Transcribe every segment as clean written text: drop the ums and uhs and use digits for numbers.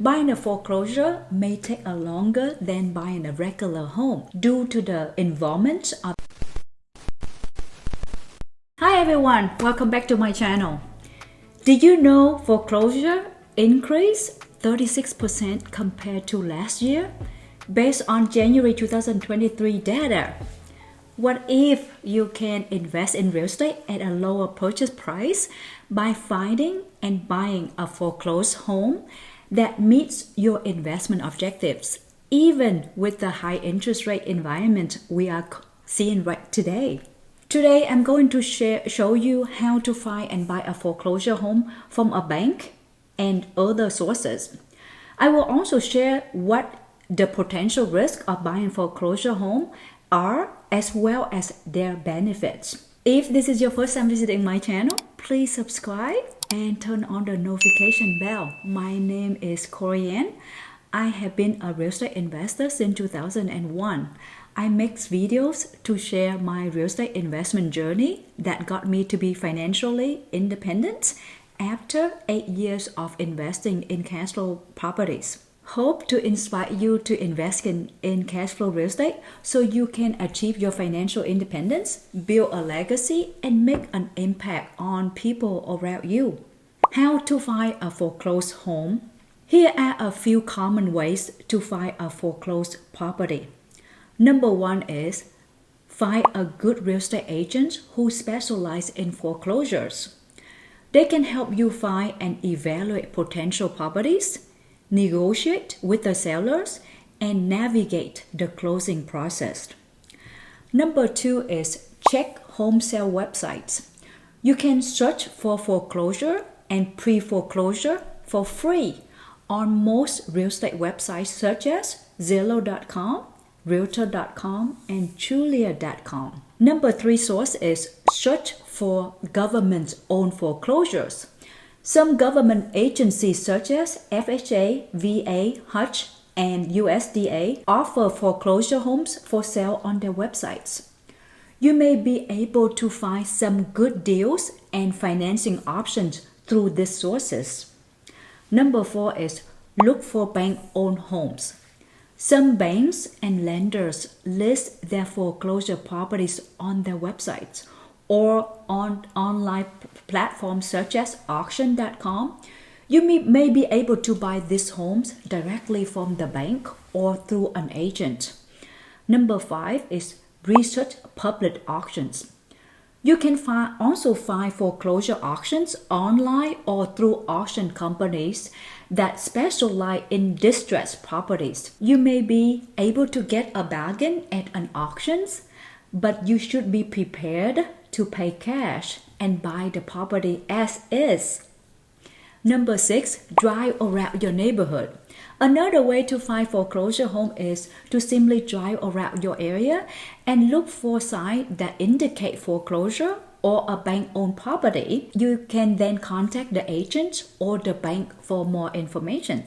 Buying a foreclosure may take a longer than buying a regular home due to the involvement of... Hi everyone, welcome back to my channel. Did you know foreclosure increased 36% compared to last year based on January 2023 data? What if you can invest in real estate at a lower purchase price by finding and buying a foreclosed home that meets your investment objectives, even with the high interest rate environment we are seeing right today? Today, I'm going to show you how to find and buy a foreclosure home from a bank and other sources. I will also share what the potential risk of buying foreclosure home are, as well as their benefits. If this is your first time visiting my channel, please subscribe and turn on the notification bell. My name is Korianne. I have been a real estate investor since 2001. I make videos to share my real estate investment journey that got me to be financially independent after 8 years of investing in cash flow properties. Hope to inspire you to invest in cash flow real estate so you can achieve your financial independence, build a legacy, and make an impact on people around you. How to find a foreclosed home? Here are a few common ways to find a foreclosed property. Number one is find a good real estate agent who specializes in foreclosures. They can help you find and evaluate potential properties, negotiate with the sellers, and navigate the closing process. Number two is check home sale websites. You can search for foreclosure and pre-foreclosure for free on most real estate websites such as Zillow.com, Realtor.com, and Julia.com. Number three source is search for government-owned foreclosures. Some government agencies such as FHA, VA, HUD, and USDA offer foreclosure homes for sale on their websites. You may be able to find some good deals and financing options through these sources. Number four is look for bank-owned homes. Some banks and lenders list their foreclosure properties on their websites or on online platforms such as auction.com. You may be able to buy these homes directly from the bank or through an agent. Number five is research public auctions. You can also find foreclosure auctions online or through auction companies that specialize in distressed properties. You may be able to get a bargain at an auction, but you should be prepared to pay cash and buy the property as is. Number six, drive around your neighborhood. Another way to find foreclosure home is to simply drive around your area and look for signs that indicate foreclosure or a bank-owned property. You can then contact the agent or the bank for more information.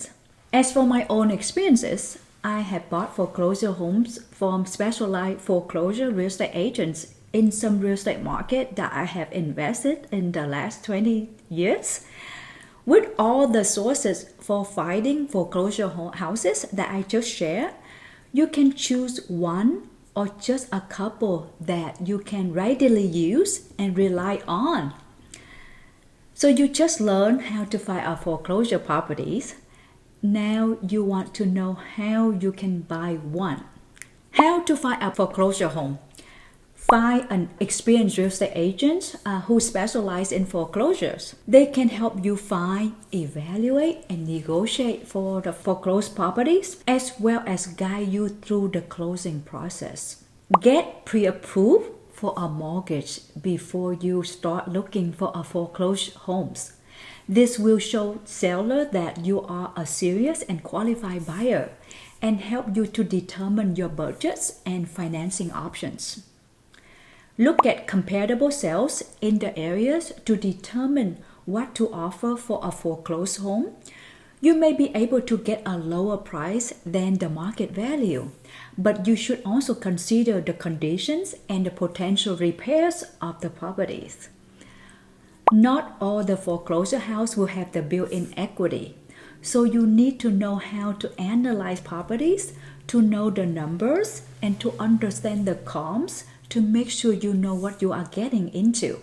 As for my own experiences, I have bought foreclosure homes from specialized foreclosure real estate agents in some real estate market that I have invested in the last 20 years. With all the sources for finding foreclosure houses that I just shared, you can choose one or just a couple that you can readily use and rely on. So you just learned how to find our foreclosure properties. Now you want to know how you can buy one. How to find a foreclosure home? Find an experienced real estate agent who specializes in foreclosures. They can help you find, evaluate, and negotiate for the foreclosed properties, as well as guide you through the closing process. Get pre-approved for a mortgage before you start looking for a foreclosed homes. This will show seller that you are a serious and qualified buyer and help you to determine your budgets and financing options. Look at comparable sales in the areas to determine what to offer for a foreclosed home. You may be able to get a lower price than the market value, but you should also consider the conditions and the potential repairs of the properties. Not all the foreclosure house will have the built-in equity. So you need to know how to analyze properties, to know the numbers, and to understand the comps to make sure you know what you are getting into.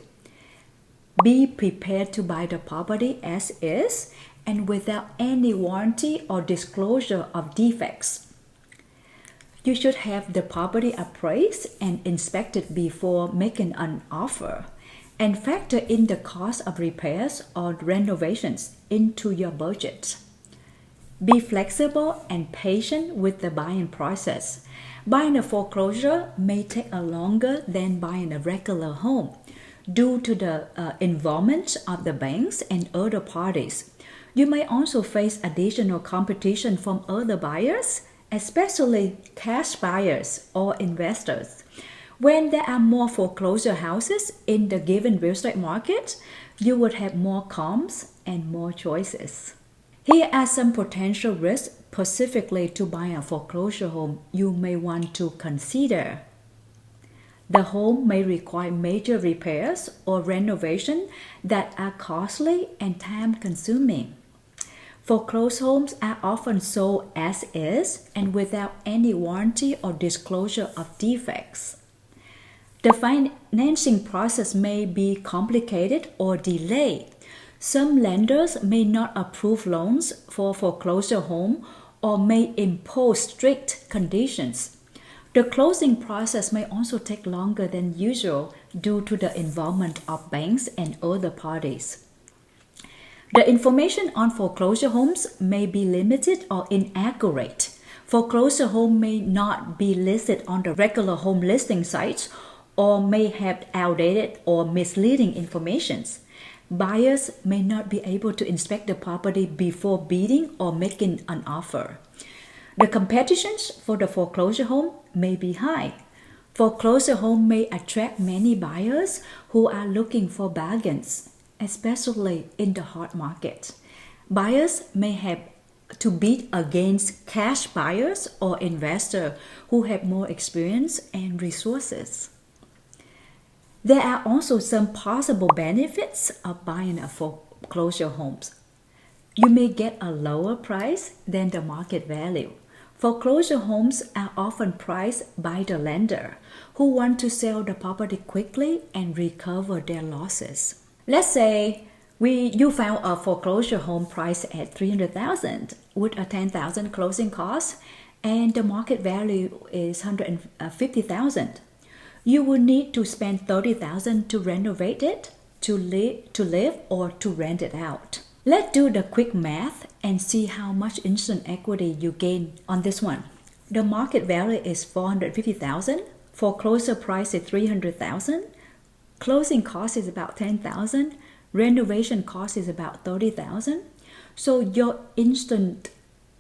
Be prepared to buy the property as is and without any warranty or disclosure of defects. You should have the property appraised and inspected before making an offer, and factor in the cost of repairs or renovations into your budget. Be flexible and patient with the buying process. Buying a foreclosure may take a longer than buying a regular home due to the involvement of the banks and other parties. You may also face additional competition from other buyers, especially cash buyers or investors. When there are more foreclosure houses in the given real estate market, you would have more comps and more choices. Here are some potential risks specifically to buy a foreclosure home you may want to consider. The home may require major repairs or renovation that are costly and time-consuming. Foreclosed homes are often sold as is and without any warranty or disclosure of defects. The financing process may be complicated or delayed. Some lenders may not approve loans for foreclosure home or may impose strict conditions. The closing process may also take longer than usual due to the involvement of banks and other parties. The information on foreclosure homes may be limited or inaccurate. Foreclosure home may not be listed on the regular home listing sites or may have outdated or misleading information. Buyers may not be able to inspect the property before bidding or making an offer. The competitions for the foreclosure home may be high. Foreclosure home may attract many buyers who are looking for bargains, especially in the hot market. Buyers may have to bid against cash buyers or investors who have more experience and resources. There are also some possible benefits of buying a foreclosure homes. You may get a lower price than the market value. Foreclosure homes are often priced by the lender who want to sell the property quickly and recover their losses. Let's say you found a foreclosure home priced at $300,000 with a $10,000 closing cost and the market value is $150,000. You will need to spend $30,000 to renovate it, to live or to rent it out. Let's do the quick math and see how much instant equity you gain on this one. The market value is $450,000, foreclosure price is $300,000, closing cost is about $10,000, renovation cost is about $30,000. So your instant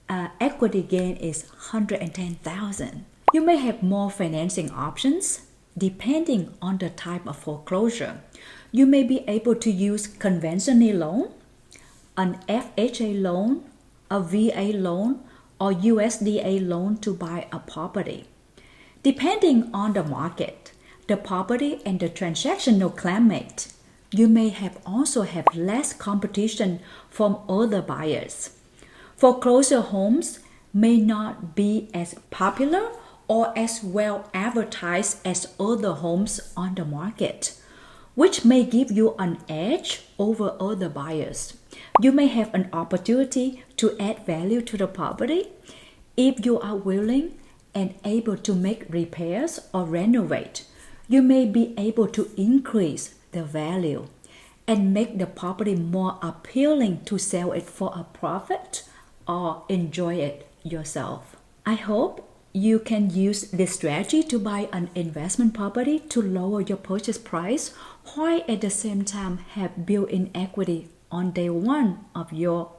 equity gain is $110,000. You may have more financing options depending on the type of foreclosure. You may be able to use conventional loan, an FHA loan, a VA loan, or USDA loan to buy a property. Depending on the market, the property and the transactional climate, you may also have less competition from other buyers. Foreclosure homes may not be as popular or as well advertised as other homes on the market, which may give you an edge over other buyers. You may have an opportunity to add value to the property if you are willing and able to make repairs or renovate. You may be able to increase the value and make the property more appealing to sell it for a profit or enjoy it yourself. I hope you can use this strategy to buy an investment property to lower your purchase price while at the same time have built-in equity on day one of your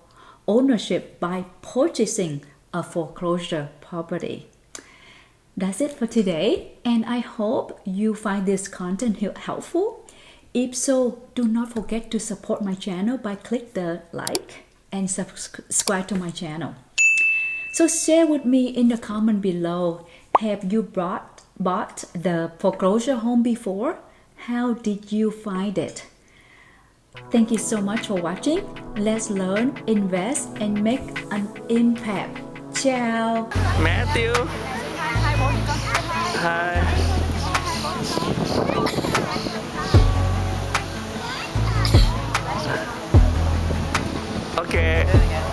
ownership by purchasing a foreclosure property. That's it for today, and I hope you find this content helpful. If so, do not forget to support my channel by click the like and subscribe to my channel. So share with me in the comment below, have you bought the foreclosure home before? How did you find it? Thank you so much for watching. Let's learn, invest, and make an impact. Ciao. Matthew. Hi. Okay.